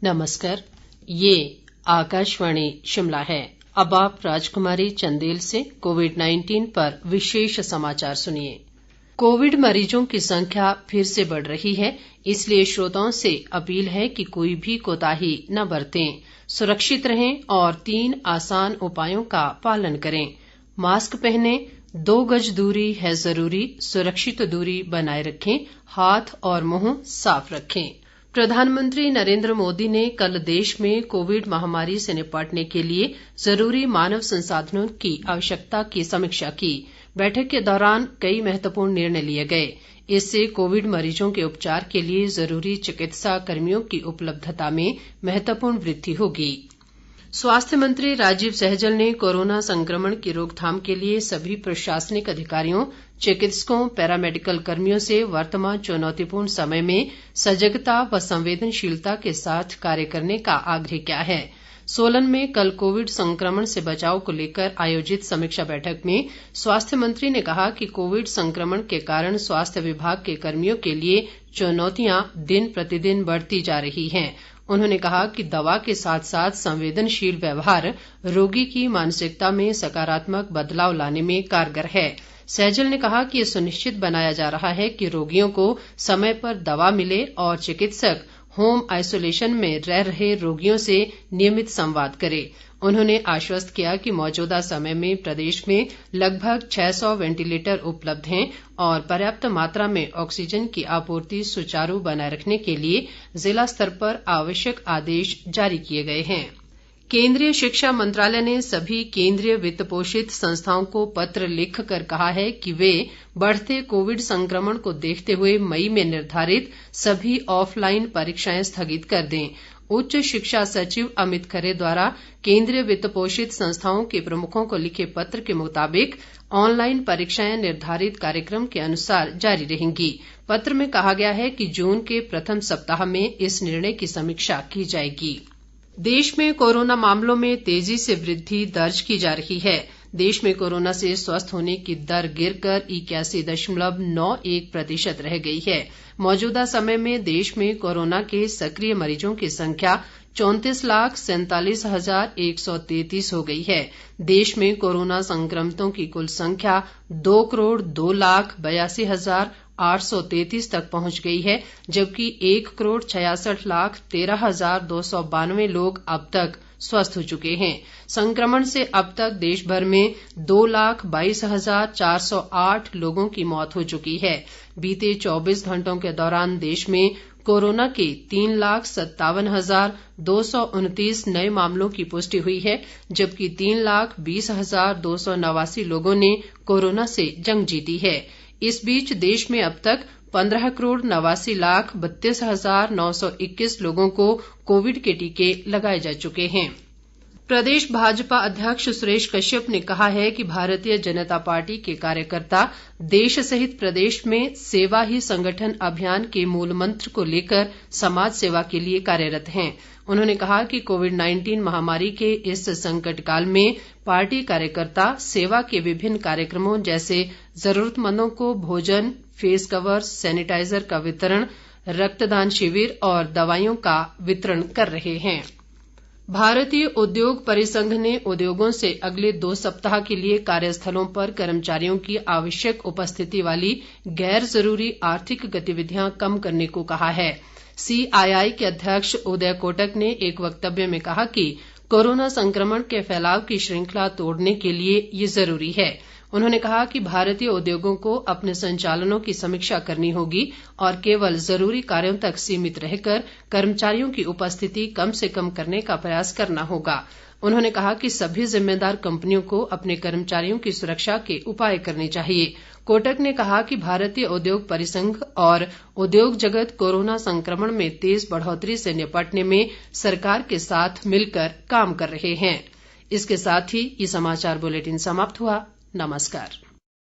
नमस्कार, ये आकाशवाणी शिमला है। अब आप राजकुमारी चंदेल से कोविड-19 पर विशेष समाचार सुनिए। कोविड मरीजों की संख्या फिर से बढ़ रही है, इसलिए श्रोताओं से अपील है कि कोई भी कोताही न बरतें, सुरक्षित रहें और 3 आसान उपायों का पालन करें। मास्क पहनें, 2 गज दूरी है जरूरी, सुरक्षित दूरी बनाए रखें, हाथ और मुंह साफ रखें। प्रधानमंत्री नरेंद्र मोदी ने कल देश में कोविड महामारी से निपटने के लिए जरूरी मानव संसाधनों की आवश्यकता की समीक्षा की। बैठक के दौरान कई महत्वपूर्ण निर्णय लिए गए। इससे कोविड मरीजों के उपचार के लिए जरूरी चिकित्सा कर्मियों की उपलब्धता में महत्वपूर्ण वृद्धि होगी। स्वास्थ्य मंत्री राजीव सहजल ने कोरोना संक्रमण की रोकथाम के लिए सभी प्रशासनिक अधिकारियों, चिकित्सकों, पैरामेडिकल कर्मियों से वर्तमान चुनौतीपूर्ण समय में सजगता व संवेदनशीलता के साथ कार्य करने का आग्रह किया है। सोलन में कल कोविड संक्रमण से बचाव को लेकर आयोजित समीक्षा बैठक में स्वास्थ्य मंत्री ने कहा कि कोविड संक्रमण के कारण स्वास्थ्य विभाग के कर्मियों के लिए चुनौतियां दिन प्रतिदिन बढ़ती जा रही हैं। उन्होंने कहा कि दवा के साथ साथ संवेदनशील व्यवहार रोगी की मानसिकता में सकारात्मक बदलाव लाने में कारगर है। सहजल ने कहा कि ये सुनिश्चित बनाया जा रहा है कि रोगियों को समय पर दवा मिले और चिकित्सक होम आइसोलेशन में रह रहे रोगियों से नियमित संवाद करें। उन्होंने आश्वस्त किया कि मौजूदा समय में प्रदेश में लगभग 600 वेंटिलेटर उपलब्ध हैं और पर्याप्त मात्रा में ऑक्सीजन की आपूर्ति सुचारू बनाए रखने के लिए जिला स्तर पर आवश्यक आदेश जारी किए गए हैं। केंद्रीय शिक्षा मंत्रालय ने सभी केंद्रीय वित्त पोषित संस्थाओं को पत्र लिखकर कहा है कि वे बढ़ते कोविड संक्रमण को देखते हुए मई में निर्धारित सभी ऑफलाइन परीक्षाएं स्थगित कर दें। उच्च शिक्षा सचिव अमित खरे द्वारा केंद्रीय वित्त पोषित संस्थाओं के प्रमुखों को लिखे पत्र के मुताबिक ऑनलाइन परीक्षाएं निर्धारित कार्यक्रम के अनुसार जारी रहेंगी। पत्र में कहा गया है कि जून के प्रथम सप्ताह में इस निर्णय की समीक्षा की जाएगी। देश में कोरोना मामलों में तेजी से वृद्धि दर्ज की जा रही है। देश में कोरोना से स्वस्थ होने की दर गिरकर 81.91% रह गई है। मौजूदा समय में देश में कोरोना के सक्रिय मरीजों की संख्या 34,47,133 हो गई है। देश में कोरोना संक्रमितों की कुल संख्या 2,02,82,833 तक पहुंच गई है, जबकि 1,66,13,292 लोग अब तक स्वस्थ हो चुके हैं। संक्रमण से अब तक देश भर में 2,22,408 लोगों की मौत हो चुकी है। बीते 24 घंटों के दौरान देश में कोरोना के 3,57,229 नए मामलों की पुष्टि हुई है, जबकि 3,20,289 लोगों ने कोरोना से जंग जीती है। इस बीच देश में अब तक 15,89,32,921 लोगों को कोविड के टीके लगाए जा चुके हैं। प्रदेश भाजपा अध्यक्ष सुरेश कश्यप ने कहा है कि भारतीय जनता पार्टी के कार्यकर्ता देश सहित प्रदेश में सेवा ही संगठन अभियान के मूल मंत्र को लेकर समाज सेवा के लिए कार्यरत हैं। उन्होंने कहा कि कोविड-19 महामारी के इस संकट काल में पार्टी कार्यकर्ता सेवा के विभिन्न कार्यक्रमों जैसे जरूरतमंदों को भोजन, फेस कवर, सैनिटाइजर का वितरण, रक्तदान शिविर और दवाइयों का वितरण कर रहे हैं। भारतीय उद्योग परिसंघ ने उद्योगों से अगले 2 सप्ताह के लिए कार्यस्थलों पर कर्मचारियों की आवश्यक उपस्थिति वाली गैर जरूरी आर्थिक गतिविधियां कम करने को कहा है। CII के अध्यक्ष उदय कोटक ने एक वक्तव्य में कहा कि कोरोना संक्रमण के फैलाव की श्रृंखला तोड़ने के लिए ये जरूरी है। उन्होंने कहा कि भारतीय उद्योगों को अपने संचालनों की समीक्षा करनी होगी और केवल जरूरी कार्यों तक सीमित रहकर कर्मचारियों की उपस्थिति कम से कम करने का प्रयास करना होगा। उन्होंने कहा कि सभी जिम्मेदार कंपनियों को अपने कर्मचारियों की सुरक्षा के उपाय करने चाहिए। कोटक ने कहा कि भारतीय उद्योग परिसंघ और उद्योग जगत कोरोना संक्रमण में तेज बढ़ोतरी से निपटने में सरकार के साथ मिलकर काम कर रहे हैं। इसके साथ ही ये समाचार बुलेटिन समाप्त हुआ। नमस्कार।